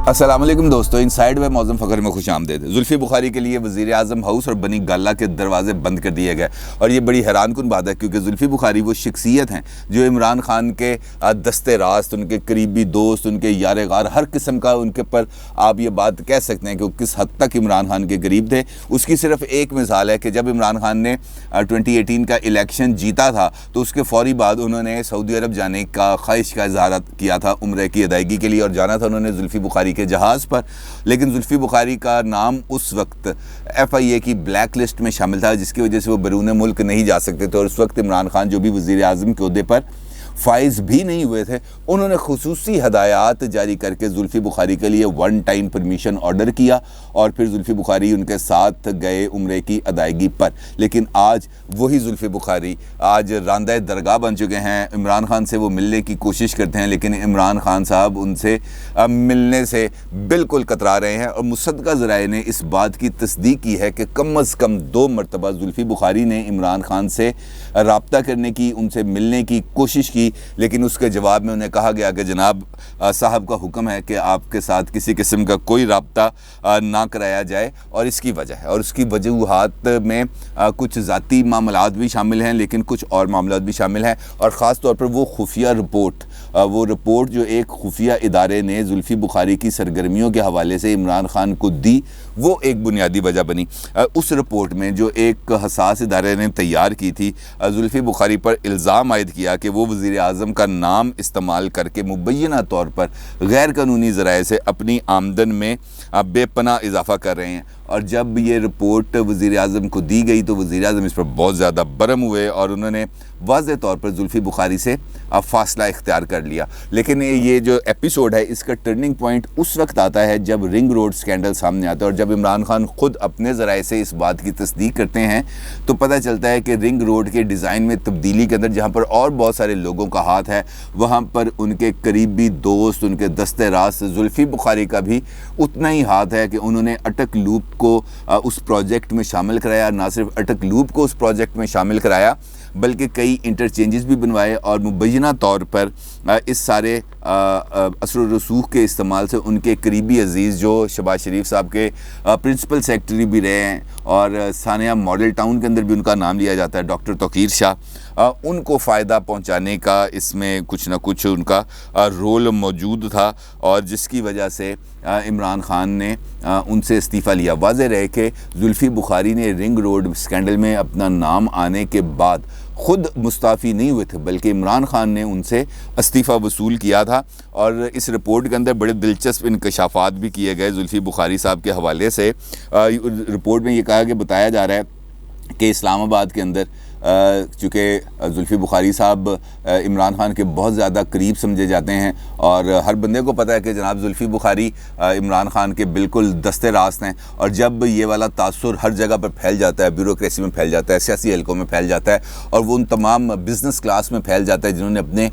السلام علیکم دوستو، انسائیڈ ویب معظم فخر میں خوش آمدید۔ زلفی بخاری کے لیے وزیر اعظم ہاؤس اور بنی گالہ کے دروازے بند کر دیے گئے، اور یہ بڑی حیران کن بات ہے کیونکہ زلفی بخاری وہ شخصیت ہیں جو عمران خان کے دستے راست، ان کے قریبی دوست، ان کے یار غار، ہر قسم کا ان کے پر آپ یہ بات کہہ سکتے ہیں کہ وہ کس حد تک عمران خان کے قریب تھے۔ اس کی صرف ایک مثال ہے کہ جب عمران خان نے 2018 کا الیکشن جیتا تھا تو اس کے فوری بعد انہوں نے سعودی عرب جانے کا خواہش کا اظہار کیا تھا عمرے کی ادائیگی کے لیے، اور جانا تھا انہوں نے زلفی بخاری کے جہاز پر، لیکن زلفی بخاری کا نام اس وقت FIA کی بلیک لسٹ میں شامل تھا، جس کی وجہ سے وہ بیرون ملک نہیں جا سکتے تھے، اور اس وقت عمران خان جو بھی وزیر اعظم کے عہدے پر فائز بھی نہیں ہوئے تھے، انہوں نے خصوصی ہدایات جاری کر کے زلفی بخاری کے لیے ون ٹائم پرمیشن آرڈر کیا، اور پھر زلفی بخاری ان کے ساتھ گئے عمرے کی ادائیگی پر۔ لیکن آج وہی زلفی بخاری آج راندہ درگاہ بن چکے ہیں۔ عمران خان سے وہ ملنے کی کوشش کرتے ہیں، لیکن عمران خان صاحب ان سے ملنے سے بالکل کترا رہے ہیں، اور مصدقہ ذرائع نے اس بات کی تصدیق کی ہے کہ کم از کم 2 مرتبہ زلفی بخاری نے عمران خان سے رابطہ کرنے کی، ان سے ملنے کی کوشش کی، لیکن اس کے جواب میں انہیں کہا گیا کہ جناب صاحب کا حکم ہے کہ آپ کے ساتھ کسی قسم کا کوئی رابطہ نہ کرایا جائے، اور اس کی وجہ ہے، اور اس کی وجوہات میں کچھ ذاتی معاملات بھی شامل ہیں، لیکن کچھ اور معاملات بھی شامل ہیں، اور خاص طور پر وہ خفیہ رپورٹ جو ایک خفیہ ادارے نے زلفی بخاری کی سرگرمیوں کے حوالے سے عمران خان کو دی، وہ ایک بنیادی وجہ بنی۔ اس رپورٹ میں جو ایک حساس ادارے نے تیار کی تھی، زلفی بخاری پر الزام عائد کیا کہ وہ وزیر اعظم کا نام استعمال کر کے مبینہ طور پر غیر قانونی ذرائع سے اپنی آمدن میں بے پناہ اضافہ کر رہے ہیں، اور جب یہ رپورٹ وزیر اعظم کو دی گئی تو وزیر اعظم اس پر بہت زیادہ برہم ہوئے، اور انہوں نے واضح طور پر زلفی بخاری سے فاصلہ اختیار کر لیا۔ لیکن یہ جو ایپیسوڈ ہے اس کا ٹرننگ پوائنٹ اس وقت آتا ہے جب رنگ روڈ سکینڈل سامنے آتا ہے، اور جب عمران خان خود اپنے ذرائع سے اس بات کی تصدیق کرتے ہیں تو پتہ چلتا ہے کہ رنگ روڈ کے ڈیزائن میں تبدیلی کے اندر جہاں پر اور بہت سارے لوگوں کا ہاتھ ہے، وہاں پر ان کے قریبی دوست، ان کے دستے راست زلفی بخاری کا بھی اتنا ہی ہاتھ ہے کہ انہوں نے اٹک لوپ کو اس پروجیکٹ میں شامل کرایا، نہ صرف اٹک لوپ کو اس پروجیکٹ میں شامل کرایا بلکہ کئی انٹرچینجز بھی بنوائے، اور مبینہ طور پر اس سارے اثر و رسوخ کے استعمال سے ان کے قریبی عزیز جو شہباز شریف صاحب کے پرنسپل سیکرٹری بھی رہے ہیں، اور ثانیہ ماڈل ٹاؤن کے اندر بھی ان کا نام لیا جاتا ہے، ڈاکٹر توقیر شاہ، ان کو فائدہ پہنچانے کا اس میں کچھ نہ کچھ ان کا رول موجود تھا، اور جس کی وجہ سے عمران خان نے ان سے استعفیٰ لیا۔ واضح رہے کہ زلفی بخاری نے رنگ روڈ اسکینڈل میں اپنا نام آنے کے بعد خود مستعفی نہیں ہوئے تھے، بلکہ عمران خان نے ان سے استعفیٰ وصول کیا تھا، اور اس رپورٹ کے اندر بڑے دلچسپ انکشافات بھی کیے گئے زلفی بخاری صاحب کے حوالے سے۔ رپورٹ میں یہ بتایا جا رہا ہے کہ اسلام آباد کے اندر چونکہ زلفی بخاری صاحب عمران خان کے بہت زیادہ قریب سمجھے جاتے ہیں، اور ہر بندے کو پتہ ہے کہ جناب زلفی بخاری عمران خان کے بالکل دستے راست ہیں، اور جب یہ والا تاثر ہر جگہ پر پھیل جاتا ہے، بیوروکریسی میں پھیل جاتا ہے، سیاسی حلقوں میں پھیل جاتا ہے، اور وہ ان تمام بزنس کلاس میں پھیل جاتا ہے جنہوں نے اپنے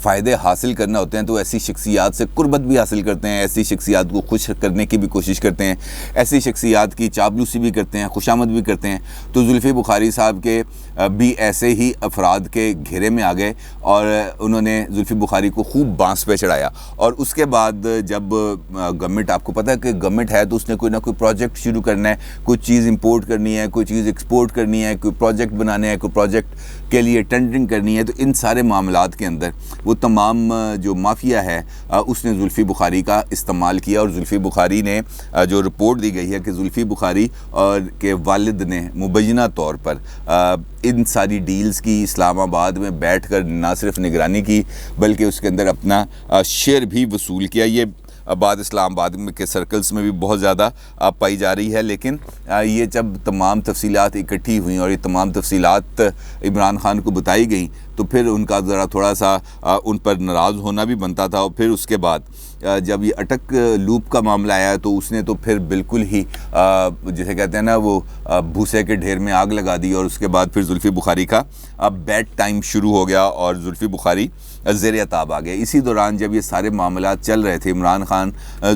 فائدے حاصل کرنا ہوتے ہیں، تو ایسی شخصیات سے قربت بھی حاصل کرتے ہیں، ایسی شخصیات کو خوش کرنے کی بھی کوشش کرتے ہیں، ایسی شخصیات کی چاپلوسی بھی کرتے ہیں، خوشامد بھی کرتے ہیں۔ تو زلفی بخاری صاحب کے بھی ایسے ہی افراد کے گھیرے میں آ گئے، اور انہوں نے زلفی بخاری کو خوب بانس پہ چڑھایا، اور اس کے بعد جب گورنمنٹ، آپ کو پتہ ہے کہ گورنمنٹ ہے تو اس نے کوئی نہ کوئی پروجیکٹ شروع کرنا ہے، کوئی چیز امپورٹ کرنی ہے، کوئی چیز ایکسپورٹ کرنی ہے، کوئی پروجیکٹ بنانے ہے، کوئی پروجیکٹ کے لیے ٹینڈرنگ کرنی ہے، تو ان سارے معاملات کے اندر وہ تمام جو مافیا ہے اس نے زلفی بخاری کا استعمال کیا، اور زلفی بخاری نے جو رپورٹ دی گئی ہے کہ زلفی بخاری اور کے والد نے مبینہ طور پر ان ساری ڈیلز کی اسلام آباد میں بیٹھ کر نہ صرف نگرانی کی بلکہ اس کے اندر اپنا شیئر بھی وصول کیا۔ یہ بعد اسلام آباد کے سرکلز میں بھی بہت زیادہ پائی جا رہی ہے، لیکن یہ جب تمام تفصیلات اکٹھی ہوئیں اور یہ تمام تفصیلات عمران خان کو بتائی گئیں تو پھر ان کا ذرا تھوڑا سا ان پر ناراض ہونا بھی بنتا تھا، اور پھر اس کے بعد جب یہ اٹک لوپ کا معاملہ آیا تو اس نے تو پھر بالکل ہی جسے کہتے ہیں نا وہ بھوسے کے ڈھیر میں آگ لگا دی، اور اس کے بعد پھر زلفی بخاری کا بیڈ ٹائم شروع ہو گیا اور زلفی بخاری زیر عتاب آ گیا۔ اسی دوران جب یہ سارے معاملات چل رہے تھے، عمران خان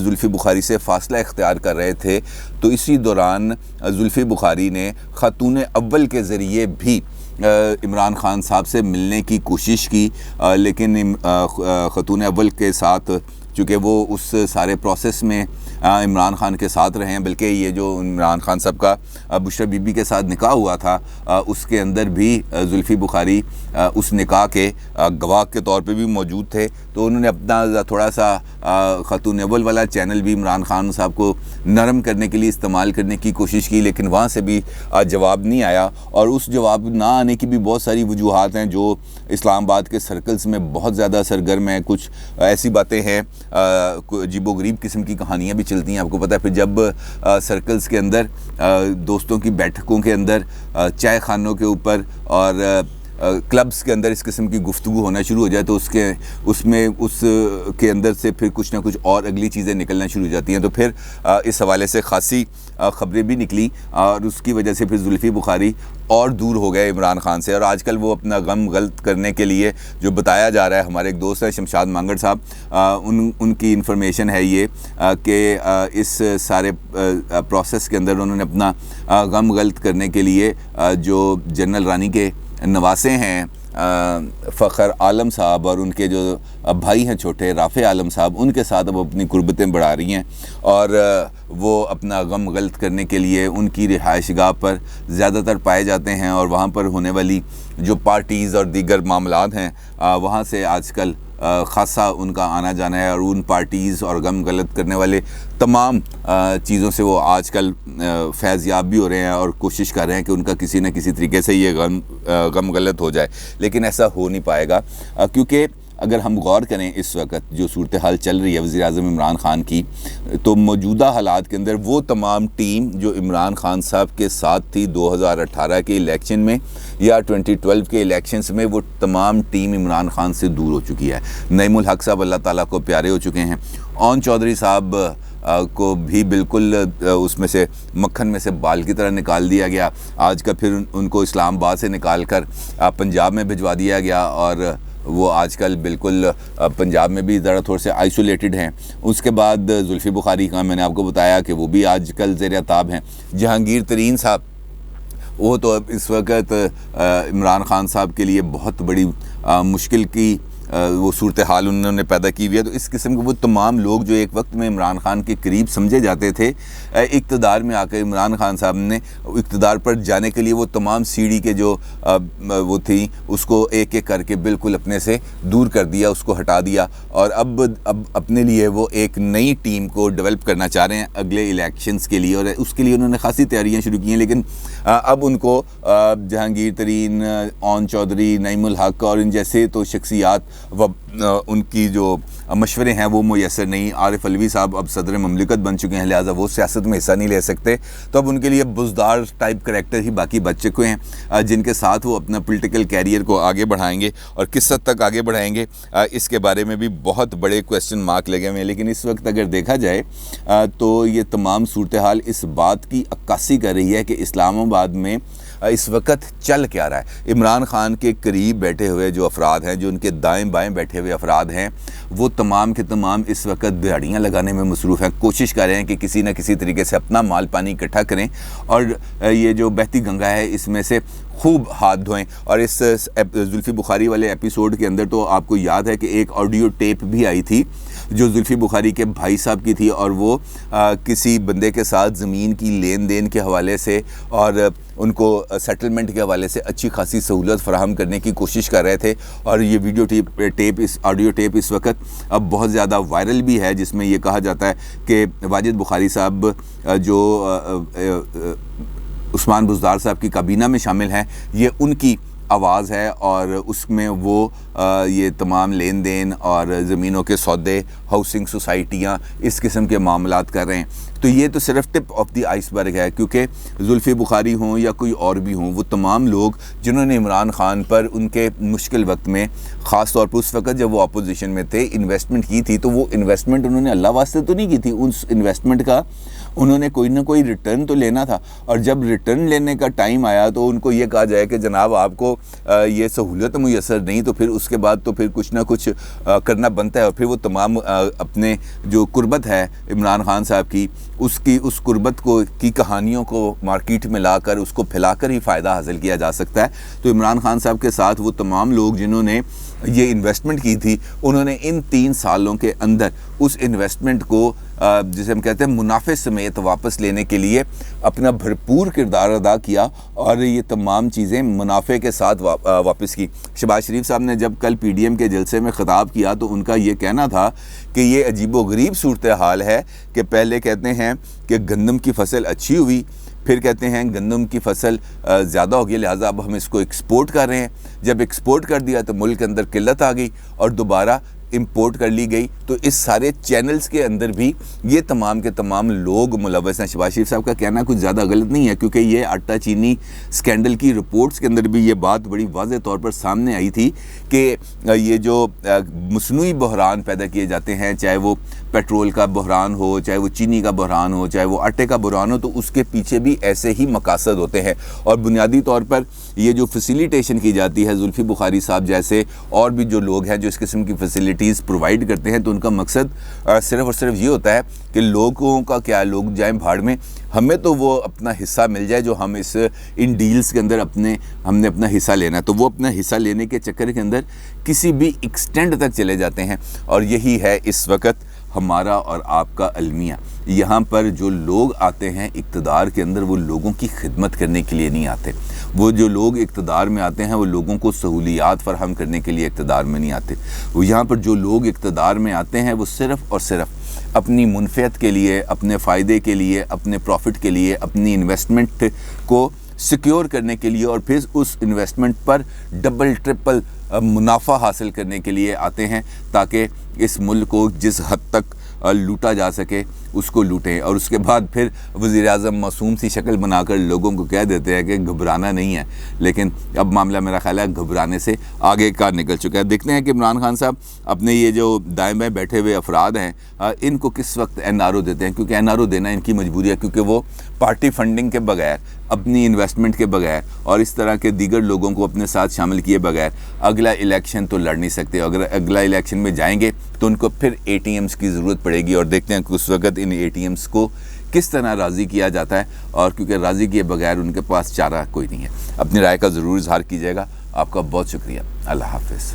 زلفی بخاری سے فاصلہ اختیار کر رہے تھے، تو اسی دوران زلفی بخاری نے خاتون اول کے ذریعے بھی عمران خان صاحب سے ملنے کی کوشش کی، لیکن خاتون اول کے ساتھ چونکہ وہ اس سارے پروسیس میں عمران خان کے ساتھ رہے ہیں، بلکہ یہ جو عمران خان صاحب کا بشریٰ بی بی کے ساتھ نکاح ہوا تھا اس کے اندر بھی زلفی بخاری اس نکاح کے گواہ کے طور پہ بھی موجود تھے، تو انہوں نے اپنا تھوڑا سا خاتون اول والا چینل بھی عمران خان صاحب کو نرم کرنے کے لیے استعمال کرنے کی کوشش کی، لیکن وہاں سے بھی جواب نہیں آیا، اور اس جواب نہ آنے کی بھی بہت ساری وجوہات ہیں جو اسلام آباد کے سرکلز میں بہت زیادہ سرگرم ہیں۔ کچھ ایسی باتیں ہیں، عجیب و غریب قسم کی کہانیاں بھی چلتی ہیں، آپ کو پتہ ہے پھر جب سرکلز کے اندر دوستوں کی بیٹھکوں کے اندر چائے خانوں کے اوپر اور کلبز کے اندر اس قسم کی گفتگو ہونا شروع ہو جائے تو اس کے اندر سے پھر کچھ نہ کچھ اور اگلی چیزیں نکلنا شروع ہو جاتی ہیں، تو پھر اس حوالے سے خاصی خبریں بھی نکلی، اور اس کی وجہ سے پھر زلفی بخاری اور دور ہو گئے عمران خان سے، اور آج کل وہ اپنا غم غلط کرنے کے لیے جو بتایا جا رہا ہے، ہمارے ایک دوست ہیں شمشاد مانگڑ صاحب، ان کی انفارمیشن ہے یہ کہ اس سارے پروسیس کے اندر انہوں نے اپنا غم غلط کرنے کے لیے جو جنرل رانی کے نواسے ہیں فخر عالم صاحب اور ان کے جو بھائی ہیں چھوٹے رافع عالم صاحب، ان کے ساتھ اب اپنی قربتیں بڑھا رہی ہیں، اور وہ اپنا غم غلط کرنے کے لیے ان کی رہائش گاہ پر زیادہ تر پائے جاتے ہیں، اور وہاں پر ہونے والی جو پارٹیز اور دیگر معاملات ہیں وہاں سے آج کل خاصا ان کا آنا جانا ہے، اور ان پارٹیز اور غم غلط کرنے والے تمام چیزوں سے وہ آج کل فیض یاب بھی ہو رہے ہیں اور کوشش کر رہے ہیں کہ ان کا کسی نہ کسی طریقے سے یہ غم غلط ہو جائے، لیکن ایسا ہو نہیں پائے گا، کیونکہ اگر ہم غور کریں اس وقت جو صورتحال چل رہی ہے وزیر اعظم عمران خان کی، تو موجودہ حالات کے اندر وہ تمام ٹیم جو عمران خان صاحب کے ساتھ تھی 2018 کے الیکشن میں یا 2012 کے الیکشنز میں، وہ تمام ٹیم عمران خان سے دور ہو چکی ہے۔ نعیم الحق صاحب اللہ تعالیٰ کو پیارے ہو چکے ہیں، اون چودھری صاحب کو بھی بالکل اس میں سے مکھن میں سے بال کی طرح نکال دیا گیا، آج کا پھر ان کو اسلام آباد سے نکال کر پنجاب میں بھجوا دیا گیا، اور وہ آج کل بالکل پنجاب میں بھی ذرا تھوڑے سے آئسولیٹڈ ہیں۔ اس کے بعد زلفی بخاری کا میں نے آپ کو بتایا کہ وہ بھی آج کل زیر عتاب ہیں۔ جہانگیر ترین صاحب، وہ تو اب اس وقت عمران خان صاحب کے لیے بہت بڑی مشکل کی وہ صورتحال انہوں نے پیدا کی ہوئی ہے، تو اس قسم کے وہ تمام لوگ جو ایک وقت میں عمران خان کے قریب سمجھے جاتے تھے، اقتدار میں آ کر عمران خان صاحب نے اقتدار پر جانے کے لیے وہ تمام سیڑھی کے جو وہ تھیں اس کو ایک ایک کر کے بالکل اپنے سے دور کر دیا، اس کو ہٹا دیا، اور اب اپنے لیے وہ ایک نئی ٹیم کو ڈیولپ کرنا چاہ رہے ہیں اگلے الیکشنز کے لیے، اور اس کے لیے انہوں نے خاصی تیاریاں شروع کی ہیں، لیکن اب ان کو جہانگیر ترین، اون چودھری، نعیم الحق اور ان جیسے تو شخصیات ان کی جو مشورے ہیں وہ میسر نہیں۔ عارف علوی صاحب اب صدر مملکت بن چکے ہیں، لہٰذا وہ سیاست میں حصہ نہیں لے سکتے، تو اب ان کے لیے بزدار ٹائپ کریکٹر ہی باقی بچ چکے ہیں جن کے ساتھ وہ اپنا پولیٹیکل کیریئر کو آگے بڑھائیں گے، اور کس حد تک آگے بڑھائیں گے اس کے بارے میں بھی بہت بڑے کویسچن مارک لگے ہوئے ہیں۔ لیکن اس وقت اگر دیکھا جائے تو یہ تمام صورتحال اس بات کی عکاسی کر رہی ہے کہ اسلام آباد میں اس وقت چل کیا رہا ہے۔ عمران خان کے قریب بیٹھے ہوئے جو افراد ہیں، جو ان کے دائیں بائیں بیٹھے ہوئے افراد ہیں، وہ تمام کے تمام اس وقت دہاڑیاں لگانے میں مصروف ہیں، کوشش کر رہے ہیں کہ کسی نہ کسی طریقے سے اپنا مال پانی اکٹھا کریں اور یہ جو بہتی گنگا ہے اس میں سے خوب ہاتھ دھوئیں۔ اور اس زلفی بخاری والے ایپیسوڈ کے اندر تو آپ کو یاد ہے کہ ایک آڈیو ٹیپ بھی آئی تھی جو زلفی بخاری کے بھائی صاحب کی تھی، اور وہ کسی بندے کے ساتھ زمین کی لین دین کے حوالے سے اور ان کو سیٹلمنٹ کے حوالے سے اچھی خاصی سہولت فراہم کرنے کی کوشش کر رہے تھے، اور یہ ویڈیو ٹیپ اس آڈیو ٹیپ اس وقت اب بہت زیادہ وائرل بھی ہے، جس میں یہ کہا جاتا ہے کہ واجد بخاری صاحب جو عثمان بزدار صاحب کی کابینہ میں شامل ہیں، یہ ان کی آواز ہے، اور اس میں وہ یہ تمام لین دین اور زمینوں کے سودے، ہاؤسنگ سوسائٹیاں، اس قسم کے معاملات کر رہے ہیں۔ تو یہ تو صرف ٹپ آف دی آئس برگ ہے، کیونکہ زلفی بخاری ہوں یا کوئی اور بھی ہوں، وہ تمام لوگ جنہوں نے عمران خان پر ان کے مشکل وقت میں، خاص طور پر اس وقت جب وہ اپوزیشن میں تھے، انویسٹمنٹ کی تھی، تو وہ انویسٹمنٹ انہوں نے اللہ واسطے تو نہیں کی تھی، اس انویسٹمنٹ کا انہوں نے کوئی نہ کوئی ریٹرن تو لینا تھا، اور جب ریٹرن لینے کا ٹائم آیا تو ان کو یہ کہا جائے کہ جناب آپ کو یہ سہولت میسر نہیں، تو پھر اس کے بعد تو پھر کچھ نہ کچھ کرنا بنتا ہے، اور پھر وہ تمام اپنے جو قربت ہے عمران خان صاحب کی، اس قربت کی کہانیوں کو مارکیٹ میں لا کر اس کو پھیلا کر ہی فائدہ حاصل کیا جا سکتا ہے۔ تو عمران خان صاحب کے ساتھ وہ تمام لوگ جنہوں نے یہ انویسٹمنٹ کی تھی انہوں نے ان 3 سالوں کے اندر اس انویسٹمنٹ کو جسے ہم کہتے ہیں منافع سمیت واپس لینے کے لیے اپنا بھرپور کردار ادا کیا اور یہ تمام چیزیں منافع کے ساتھ واپس کی۔ شہباز شریف صاحب نے جب کل پی ڈی ایم کے جلسے میں خطاب کیا تو ان کا یہ کہنا تھا کہ یہ عجیب و غریب صورتحال ہے کہ پہلے کہتے ہیں کہ گندم کی فصل اچھی ہوئی، پھر کہتے ہیں گندم کی فصل زیادہ ہو گئی لہٰذا اب ہم اس کو ایکسپورٹ کر رہے ہیں، جب ایکسپورٹ کر دیا تو ملک کے اندر قلت آ گئی اور دوبارہ امپورٹ کر لی گئی۔ تو اس سارے چینلز کے اندر بھی یہ تمام کے تمام لوگ ملوث ہیں۔ شہباز شریف صاحب کا کہنا کچھ زیادہ غلط نہیں ہے، کیونکہ یہ آٹا چینی سکینڈل کی رپورٹس کے اندر بھی یہ بات بڑی واضح طور پر سامنے آئی تھی کہ یہ جو مصنوعی بحران پیدا کیے جاتے ہیں، چاہے وہ پیٹرول کا بحران ہو، چاہے وہ چینی کا بحران ہو، چاہے وہ آٹے کا بحران ہو، تو اس کے پیچھے بھی ایسے ہی مقاصد ہوتے ہیں۔ اور بنیادی طور پر یہ جو فیسیلیٹیشن کی جاتی ہے، زلفی بخاری صاحب جیسے اور بھی جو لوگ ہیں جو اس قسم کی فیسیلیٹیز پرووائڈ کرتے ہیں، تو ان کا مقصد صرف اور صرف یہ ہوتا ہے کہ لوگوں کا کیا، لوگ جائیں بھاڑ میں، ہمیں تو وہ اپنا حصہ مل جائے جو ہم ان ڈیلز کے اندر ہم نے اپنا حصہ لینا ہے۔ تو وہ اپنا حصہ لینے کے چکر کے اندر کسی بھی ایکسٹینڈ تک چلے جاتے ہیں، اور یہی ہے اس وقت ہمارا اور آپ کا المیہ۔ یہاں پر جو لوگ آتے ہیں اقتدار کے اندر، وہ لوگوں کی خدمت کرنے کے لیے نہیں آتے، وہ جو لوگ اقتدار میں آتے ہیں وہ لوگوں کو سہولیات فراہم کرنے کے لیے اقتدار میں نہیں آتے۔ وہ یہاں پر جو لوگ اقتدار میں آتے ہیں وہ صرف اور صرف اپنی منفعت کے لیے، اپنے فائدے کے لیے، اپنے پروفٹ کے لیے، اپنی انویسٹمنٹ کو سیکیور کرنے کے لیے اور پھر اس انویسٹمنٹ پر ڈبل ٹرپل منافع حاصل کرنے کے لیے آتے ہیں، تاکہ اس ملک کو جس حد تک لوٹا جا سکے اس کو لوٹیں، اور اس کے بعد پھر وزیر اعظم معصوم سی شکل بنا کر لوگوں کو کہہ دیتے ہیں کہ گھبرانا نہیں ہے، لیکن اب معاملہ میرا خیال ہے گھبرانے سے آگے کا نکل چکا ہے۔ دیکھتے ہیں کہ عمران خان صاحب اپنے یہ جو دائیں بائیں بیٹھے ہوئے افراد ہیں ان کو کس وقت این آر او دیتے ہیں، کیونکہ این آر او دینا ان کی مجبوری ہے، کیونکہ وہ پارٹی فنڈنگ کے بغیر، اپنی انویسٹمنٹ کے بغیر اور اس طرح کے دیگر لوگوں کو اپنے ساتھ شامل کیے بغیر اگلا الیکشن تو لڑ نہیں سکتے۔ اگر اگلا الیکشن میں جائیں گے تو ان کو پھر اے ٹی ایمز کی ضرورت پڑے گی، اور دیکھتے ہیں کہ اس وقت ان اے ٹی ایمز کو کس طرح راضی کیا جاتا ہے، اور کیونکہ راضی کیے بغیر ان کے پاس چارہ کوئی نہیں ہے۔ اپنی رائے کا ضرور اظہار کیجیے گا۔ آپ کا بہت شکریہ۔ اللہ حافظ۔